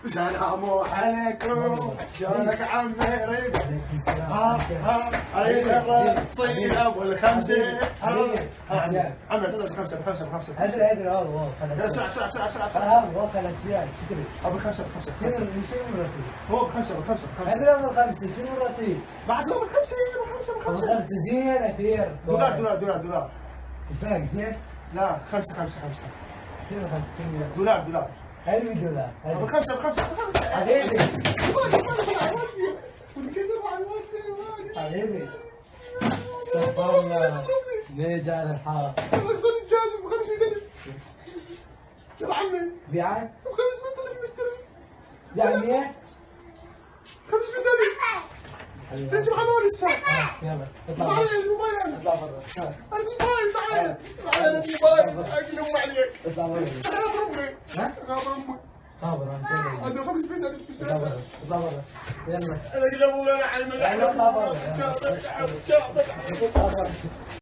سلام عليكم شلونك عمي ريد اريد الصينة والخمسة عمي اعتذر بخمسة هذا والله بسرعة والله كانت زيادة تشتري ابو الخمسة شنو الرصيد؟ هو بخمسة هذا هو الخمسة شنو الرصيد؟ بعد هو بالخمسة الخمسة زين كثير دولار ايش رايك زين؟ لا خمسة شنو خمسة شنو دولار حلو دولار ابو الخمسة حبيبي والكذب على الوالدة حبيبي استغفر الله ليه جار الحاره؟ والله صار الجاز ب 500,000 سمع عمي بيعك؟ ب 500,000 مشتري يعني 500,000 تنزل على مول الساعة يلا اطلع تعال الموبايل عندي اطلع برا انا الموبايل تعال الموبايل اجي لهم عليك اطلع برا انا امي ها؟ انا امي خابر انا شايف عنده 500,000 اطلع مشتري برا اطلع برا يلا انا اجي لابوي انا على يلا اطلع برا الملعب